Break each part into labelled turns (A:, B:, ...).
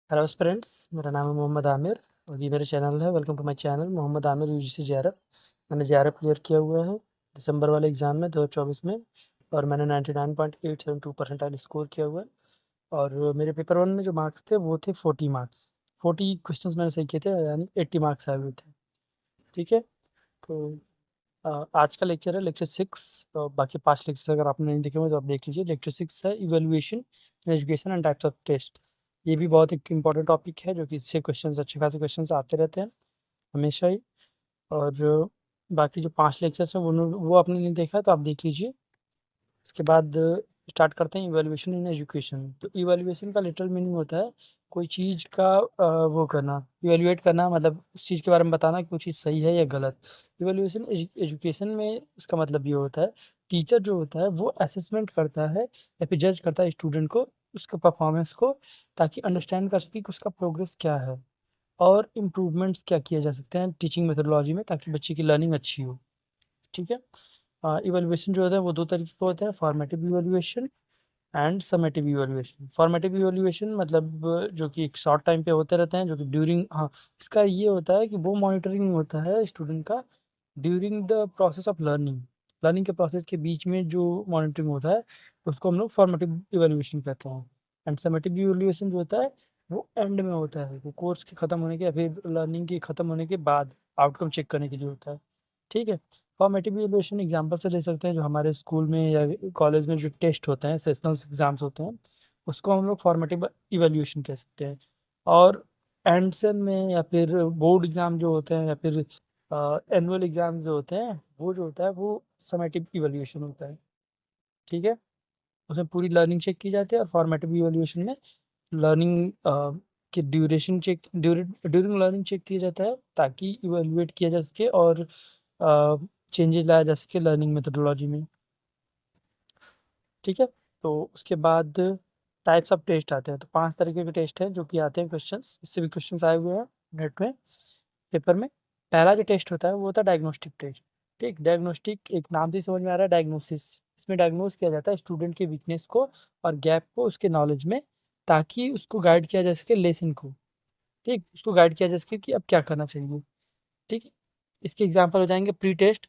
A: Hello friends, मेरा नाम है मोहम्मद आमिर और ये मेरा चैनल है। Welcome to my channel Mohammad Aamir UGC JRF. मैंने जेआरएफ क्लियर किया हुआ है दिसंबर वाले एग्ज़ाम में 2024 में, और मैंने 99.872 परसेंटाइल स्कोर किया हुआ है। और मेरे पेपर वन में जो मार्क्स थे वो थे 40 मार्क्स। 40 क्वेश्चंस मैंने सही किए थे, यानी 80 मार्क्स आए हुए थे। ठीक है। तो आज का लेक्चर है लेक्चर 6। बाकी 5 लेक्चर अगर आपने नहीं देखे हुए तो आप देख लीजिए। लेक्चर 6 है evaluation in education and types of test. ये भी बहुत एक इम्पॉर्टेंट टॉपिक है, जो कि इससे क्वेश्चंस, अच्छे खासे क्वेश्चंस आते रहते हैं हमेशा ही। और बाकी जो 5 लेक्चर्स हैं वो आपने नहीं देखा है तो आप देख लीजिए। इसके बाद स्टार्ट करते हैं इवैल्यूएशन इन एजुकेशन। तो इवैल्यूएशन का लिटरल मीनिंग होता है कोई चीज़ का वो करना, इवैल्यूएट करना, मतलब उस चीज़ के बारे में बताना कि वो चीज़ सही है या गलत। इवैल्यूएशन एजुकेशन में इसका मतलब ये होता है, टीचर जो होता है वो असेसमेंट करता है या फिर जज करता है स्टूडेंट को, उसके परफॉर्मेंस को, ताकि अंडरस्टैंड कर सके कि उसका प्रोग्रेस क्या है और इम्प्रूवमेंट्स क्या किए जा सकते हैं टीचिंग मेथोडोलॉजी में, ताकि बच्चे की लर्निंग अच्छी हो। ठीक है। इवैल्यूएशन जो होता है वो 2 तरीके का होता है, formative evaluation and summative evaluation. Formative evaluation मतलब जो कि एक शॉर्ट टाइम पे होते रहते हैं, जो कि ड्यूरिंग, हाँ, इसका ये होता है कि वो मॉनिटरिंग होता है स्टूडेंट का during the process of learning. Learning के प्रोसेस के बीच में जो मॉनिटरिंग होता है उसको हम लोग फॉर्मेटिव इवैल्यूएशन कहते हैं। एंड समेटिव इवैल्यूएशन जो होता है वो एंड में होता है, वो कोर्स के ख़त्म होने के या फिर लर्निंग के ख़त्म होने के बाद आउटकम चेक करने के लिए होता है। ठीक है। फॉर्मेटिव इवैल्यूएशन एग्जांपल से ले सकते हैं, जो हमारे स्कूल में या कॉलेज में जो टेस्ट होते हैं, सेशनल एग्जाम्स होते हैं, उसको हम लोग फॉर्मेटिव इवैल्यूएशन कह सकते हैं। और एंड सेम में या फिर बोर्ड एग्जाम जो होते हैं या फिर एनुअल एग्जाम जो होते हैं, वो जो होता है वो समेटिव इवैल्यूएशन होता है। ठीक है। उसमें पूरी लर्निंग चेक की जाती है, और फॉर्मेटिव इवैल्यूएशन में लर्निंग की duration check, during learning check किया जाता है, ताकि इवैल्यूएट किया जा सके और चेंजेस लाया जा सके लर्निंग मेथोडोलॉजी में। ठीक है। तो उसके बाद टाइप्स ऑफ टेस्ट आते हैं। तो 5 तरीके के टेस्ट हैं जो कि आते हैं क्वेश्चंस, इससे भी क्वेश्चंस आए हुए हैं नेट में, पेपर में। पहला जो टेस्ट होता है वो होता है डायग्नोस्टिक टेस्ट। ठीक, डायग्नोस्टिक एक नाम से समझ में आ रहा है, डायग्नोसिस। इसमें डायग्नोस किया जाता है स्टूडेंट के वीकनेस को और गैप को उसके नॉलेज में, ताकि उसको गाइड किया जा सके लेसन को। ठीक, उसको गाइड किया जा सके कि अब क्या करना चाहिए। ठीक है। इसके एग्जाम्पल हो जाएंगे प्री टेस्ट,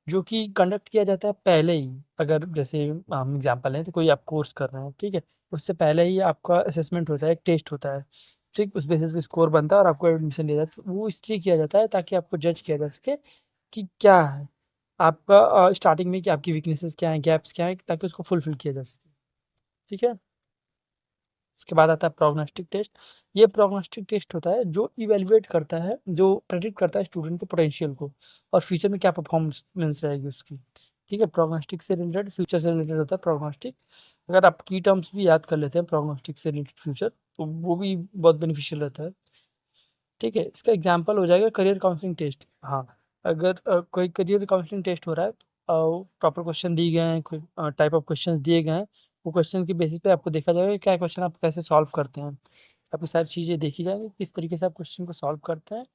A: जो कि कंडक्ट किया जाता है पहले ही। अगर जैसे हम एग्जाम्पल हैं तो कोई आप कोर्स कर रहे हैं, ठीक है, उससे पहले ही आपका असेसमेंट होता है, एक टेस्ट होता है। ठीक, उस बेसिस पे स्कोर बनता है और आपको एडमिशन दिया जाता है। वो इसलिए किया जाता है ताकि आपको जज किया जा सके कि क्या है आपका स्टार्टिंग में, कि आपकी वीकनेसेस क्या हैं, गैप्स क्या हैं, ताकि उसको फुलफिल किया जा सके। ठीक है। उसके बाद आता है प्रोग्नोस्टिक टेस्ट। ये प्रोग्नोस्टिक टेस्ट होता है जो इवैल्यूएट करता है, जो प्रेडिक्ट करता है स्टूडेंट के पोटेंशियल को और फ्यूचर में क्या परफॉर्मेंस रहेगी उसकी। ठीक है। प्रोग्नोस्टिक से रिलेटेड, फ्यूचर से रिलेटेड होता है प्रोग्नोस्टिक। अगर आप की टर्म्स भी याद कर लेते हैं प्रोग्नोस्टिक से रिलेटेड फ्यूचर, तो वो भी बहुत बेनिफिशियल रहता है। ठीक है। इसका एग्जाम्पल हो जाएगा करियर काउंसलिंग टेस्ट। हाँ, अगर कोई करियर काउंसलिंग टेस्ट हो रहा है तो प्रॉपर क्वेश्चन दिए गए हैं, कोई टाइप ऑफ क्वेश्चंस दिए गए हैं, वो क्वेश्चन के बेसिस पे आपको देखा जाएगा कि क्या क्वेश्चन आप कैसे सॉल्व करते हैं। आपकी सारी चीज़ें देखी जाएंगी, किस तरीके से आप क्वेश्चन को सॉल्व करते हैं।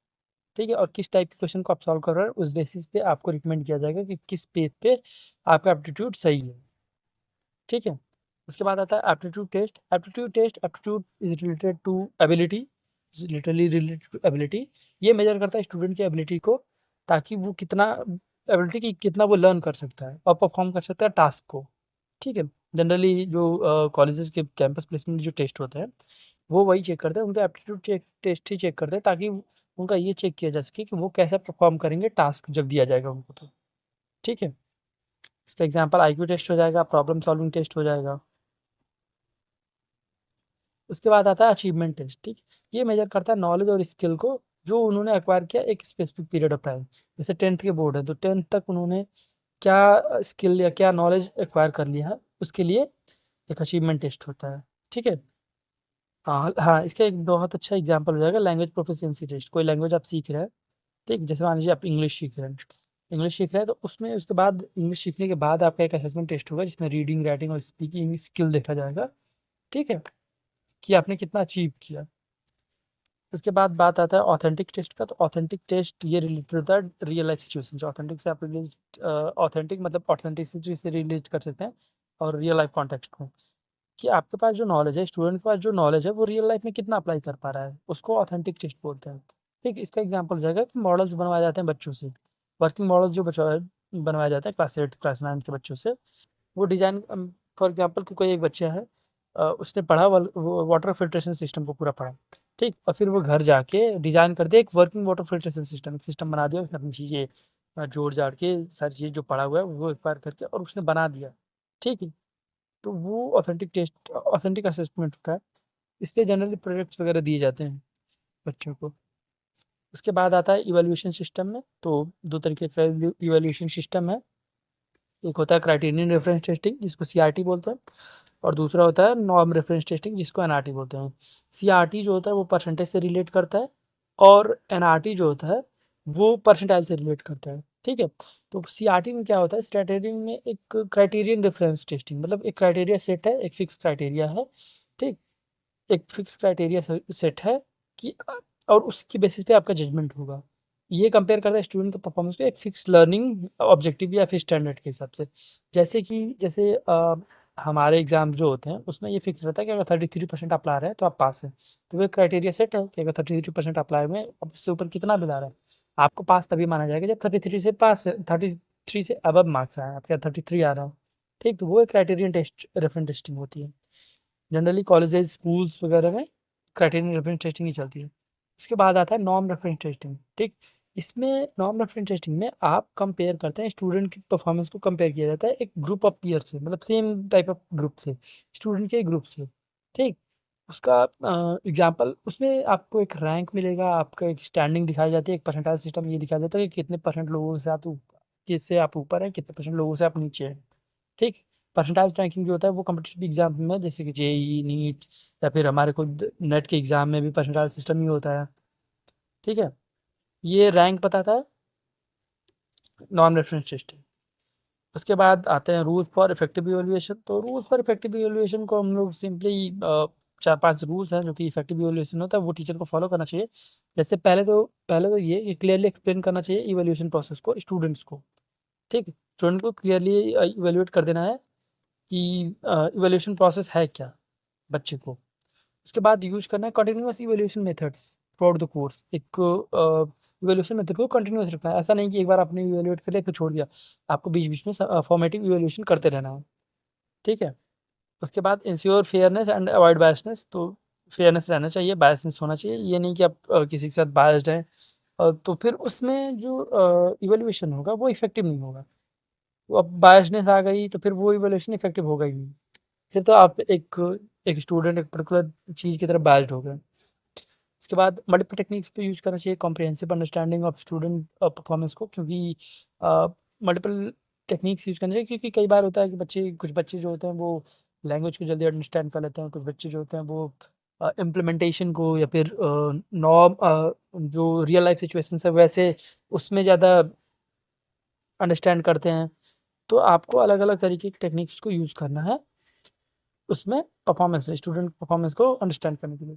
A: ठीक है। और किस टाइप के क्वेश्चन को आप सॉल्व कर रहे हैं, उस बेसिस पे आपको रिकमेंड किया जाएगा कि किस पेज पे आपका एप्टीट्यूड सही है। ठीक है। उसके बाद आता है aptitude test. Aptitude is related to ability, literally related to ability. ये मेजर करता है स्टूडेंट की एबिलिटी को, ताकि वो कितना, एबिलिटी की कितना वो लर्न कर सकता है और परफॉर्म कर सकता है टास्क को। ठीक है। जनरली जो कॉलेजेस के कैंपस प्लेसमेंट जो टेस्ट होते हैं, वो वही चेक करते हैं, उनका एप्टीट्यूड टेस्ट ही चेक करते हैं, ताकि उनका ये चेक किया जा सके कि वो कैसे परफॉर्म करेंगे टास्क जब दिया जाएगा उनको तो। ठीक है। इसका एग्जाम्पल आईक्यू टेस्ट हो जाएगा, प्रॉब्लम सॉल्विंग टेस्ट हो जाएगा। उसके बाद आता है अचीवमेंट टेस्ट। ठीक, ये मेजर करता है नॉलेज और स्किल को जो उन्होंने एक्वायर किया एक स्पेसिफिक पीरियड ऑफ टाइम। जैसे 10th के बोर्ड है तो 10th तक उन्होंने क्या स्किल या क्या नॉलेज एक्वायर कर लिया है, उसके लिए एक अचीवमेंट टेस्ट होता है। ठीक है। हाँ हाँ, इसका एक बहुत अच्छा एग्जाम्पल हो जाएगा लैंग्वेज प्रोफिशिएंसी टेस्ट। कोई लैंग्वेज आप सीख रहे हैं, ठीक, जैसे मान लीजिए आप इंग्लिश सीख रहे हैं, तो उसमें उसके बाद इंग्लिश सीखने के बाद आपका एक असेसमेंट टेस्ट होगा जिसमें रीडिंग, राइटिंग और स्पीकिंग स्किल देखा जाएगा। ठीक है, कि आपने कितना अचीव किया। उसके बाद बात आता है ऑथेंटिक टेस्ट का। तो ऑथेंटिक टेस्ट ये रिलेटेड होता है रियल लाइफ सिचुएशन से। ऑथेंटिक से आप रिलेट, ऑथेंटिक मतलब ऑथेंटिसिटी से रिलेट कर सकते हैं और रियल लाइफ कॉन्टेक्स्ट में। कि आपके पास जो नॉलेज है, स्टूडेंट के पास जो नॉलेज है, वो रियल लाइफ में कितना अप्लाई कर पा रहा है, उसको ऑथेंटिक टेस्ट बोलते हैं। ठीक, इसका एग्जांपल हो जाएगा कि मॉडल्स बनवाए जाते हैं बच्चों से, वर्किंग मॉडल्स जो बनवाए जाते हैं क्लास 8 क्लास 9 के बच्चों से, वो डिज़ाइन फॉर एग्जांपल कि कोई एक बच्चा है, उसने पढ़ा वो वाटर फिल्ट्रेशन सिस्टम को पूरा पढ़ा, ठीक, और फिर वो घर जाके डिज़ाइन कर दिया एक वर्किंग वाटर फिल्ट्रेशन सिस्टम बना दिया, उसने अपनी चीज़ें जोड़ जाड़ के सारी चीज़ जो पढ़ा हुआ है वो एक बार करके और उसने बना दिया। ठीक है, तो वो ऑथेंटिक असेसमेंट होता है। इसलिए जनरली प्रोजेक्ट्स वगैरह दिए जाते हैं बच्चों को। उसके बाद आता है इवैल्यूएशन सिस्टम में, तो 2 तरीके का इवैल्यूएशन सिस्टम है। एक होता है क्राइटेरियन रेफरेंस टेस्टिंग जिसको सीआरटी बोलते हैं, और दूसरा होता है नॉर्म रेफरेंस टेस्टिंग जिसको एनआरटी बोलते हैं। सीआरटी जो होता है वो परसेंटेज से रिलेट करता है, और एनआरटी जो होता है वो परसेंटाइल से रिलेट करता है। ठीक है, तो सीआरटी में क्या होता है, स्ट्रैटेजी में एक क्राइटेरियन रेफरेंस टेस्टिंग, मतलब एक क्राइटेरिया सेट है, एक फिक्स क्राइटेरिया है। ठीक, एक फिक्स क्राइटेरिया सेट है कि और उसकी बेसिस पे आपका जजमेंट होगा। ये कंपेयर करता है स्टूडेंट के परफॉर्मेंस को एक फिक्स लर्निंग ऑब्जेक्टिव या फिर स्टैंडर्ड के हिसाब से। जैसे हमारे एग्जाम जो होते हैं उसमें ये फिक्स रहता है कि अगर 33% आप ला रहे हैं तो आप पास हैं। तो वो एक क्राइटेरिया सेट है कि अगर 33% अप्लाई में अब उससे ऊपर कितना भी ला रहा है, आपको पास तभी माना जाएगा जब 33 से पास है, 33 से अबव मार्क्स आए, आपके 33 आ रहा हो। ठीक, तो वो एक क्राइटेरियन टेस्ट रेफरेंस टेस्टिंग होती है। जनरली कॉलेजेस स्कूल्स वगैरह में क्राइटेरियन रेफरेंस टेस्टिंग ही चलती है। उसके बाद आता है नॉर्म रेफरेंस टेस्टिंग। ठीक, इसमें नॉर्म रेफरेंस टेस्टिंग में आप कंपेयर करते हैं, स्टूडेंट की परफॉर्मेंस को कंपेयर किया जाता है एक ग्रुप ऑफ पीयर से, मतलब सेम टाइप ऑफ ग्रुप से, स्टूडेंट के ग्रुप से। ठीक, उसका एग्जाम्पल उसमें आपको एक रैंक मिलेगा, आपका एक स्टैंडिंग दिखाई जाती है, एक परसेंटाइल सिस्टम ये दिखाया जाता है कि कितने परसेंट लोगों से आप किससे आप ऊपर हैं, कितने परसेंट लोगों से आप नीचे हैं। ठीक, परसेंटाइल रैंकिंग जो होता है वो कॉम्पिटिटिव एग्जाम में जैसे कि जेई नीट या फिर हमारे खुद नेट के एग्जाम में भी परसेंटाइल सिस्टम ही होता है। ठीक है, ये रैंक बताता है नॉन रेफरेंस टेस्टिंग। उसके बाद आते हैं रूल्स फॉर इफेक्टिव इवैल्यूएशन। तो रूल्स फॉर इफेक्टिव इवैल्यूएशन को हम लोग सिंपली 4-5 रूल्स हैं जो कि इफेक्टिव इवैल्यूएशन होता है वो टीचर को फॉलो करना चाहिए। जैसे पहले तो ये कि क्लियरली एक्सप्लेन करना चाहिए इवैल्यूएशन प्रोसेस को स्टूडेंट्स को। ठीक है, स्टूडेंट को क्लियरली इवैल्यूएट कर देना है कि इवैल्यूएशन प्रोसेस है क्या बच्चे को। उसके बाद यूज़ करना है continuous evaluation methods throughout the course. एक इवैल्यूएशन मेथड को कंटिन्यूअस रखना है, ऐसा नहीं कि एक बार आपने इवैल्यूएट कर लिया फिर छोड़ दिया, आपको बीच-बीच में फॉर्मेटिव इवैल्यूएशन करते रहना है। ठीक है? उसके बाद ensure fairness and avoid biasness. तो फेयरनेस रहना चाहिए, बायसनेस होना चाहिए। ये नहीं कि आप किसी के साथ बायस्ड हैं तो फिर उसमें जो इवैल्यूएशन होगा वो इफेक्टिव नहीं होगा। तो अब बायसनेस आ गई तो फिर वो इवैल्यूएशन इफेक्टिव होगा ही नहीं। फिर तो आप एक स्टूडेंट एक पर्टिकुलर चीज़ की तरफ बायस्ड हो गए। उसके बाद मल्टीपल टेक्निक्स पे यूज़ करना चाहिए comprehensive understanding of student performance को, क्योंकि मल्टीपल टेक्निक्स यूज़ करना चाहिए क्योंकि कई बार होता है कि कुछ बच्चे जो होते हैं वो लैंग्वेज को जल्दी अंडरस्टैंड कर लेते हैं, कुछ बच्चे जो होते हैं वो इम्प्लीमेंटेशन को या फिर नॉर्म जो रियल लाइफ सिचुएशंस है वैसे उसमें ज़्यादा अंडरस्टैंड करते हैं। तो आपको अलग-अलग तरीके की टेक्निक्स को यूज़ करना है उसमें परफॉर्मेंस में, स्टूडेंट परफॉर्मेंस को अंडरस्टैंड करने के लिए।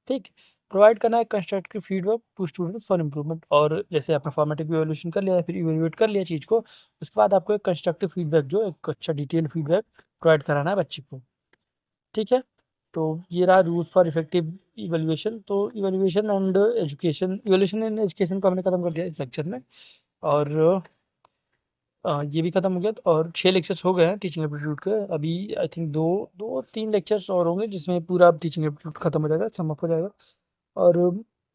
A: ठीक, प्रोवाइड करना है constructive feedback to students for improvement. और जैसे आपने फॉर्मेटिव इवैल्यूएशन कर लिया या फिर इवैल्यूएट कर लिया चीज़ को, उसके बाद आपको एक कंस्ट्रक्टिव फीडबैक जो एक अच्छा डिटेल फीडबैक प्रोवाइड कराना है बच्चे को। ठीक है, तो ये रहा रूल्स फॉर इफेक्टिव इवैल्यूएशन। तो इवैल्यूएशन एंड एजुकेशन को हमने खत्म कर दिया इस लेक्चर में, और ये भी खत्म हो गया। और 6 लेक्चर्स हो गए हैं टीचिंग एप्टीट्यूड के। अभी आई थिंक 2-3 लेक्चर्स और होंगे जिसमें पूरा टीचिंग एप्टीट्यूड खत्म हो जाएगा, सम अप हो जाएगा। और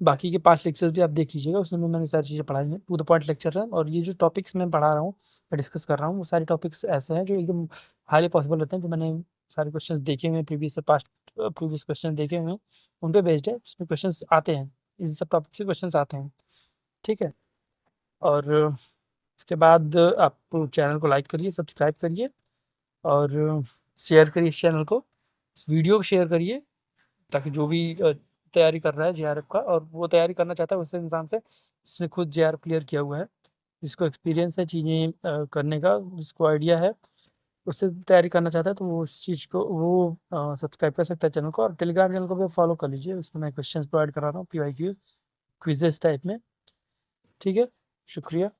A: बाकी के 5 लेक्चर्स भी आप देख लीजिएगा, उसमें मैंने सारी चीज़ें पढ़ाई हैं, टू द पॉइंट लेक्चर है। और ये जो टॉपिक्स मैं पढ़ा रहा हूँ, मैं डिस्कस कर रहा हूँ, वो सारे टॉपिक्स ऐसे हैं जो एकदम हाईली पॉसिबल रहते हैं, जो मैंने सारे क्वेश्चंस देखे हुए हैं, प्रीवियस क्वेश्चन देखे हुए हैं, उन पे बेस्ड है, उसमें क्वेश्चंस आते हैं, इन सब टॉपिक से क्वेश्चंस आते हैं। ठीक है, और उसके बाद आप चैनल को लाइक करिए, सब्सक्राइब करिए, और शेयर करिए इस चैनल को, इस वीडियो को शेयर करिए, ताकि जो भी तैयारी कर रहा है जेआरएफ का और वो तैयारी करना चाहता है, उससे इंसान से जिसने खुद जेआरएफ क्लियर किया हुआ है, जिसको एक्सपीरियंस है चीज़ें करने का, जिसको आइडिया है, उससे तैयारी करना चाहता है, तो वो उस चीज़ को वो सब्सक्राइब कर सकता है चैनल को। और टेलीग्राम चैनल को भी फॉलो कर लीजिए, उसमें मैं क्वेश्चंस प्रोवाइड करा रहा हूँ, पीवाईक्यू क्विजेस टाइप में। ठीक है, शुक्रिया।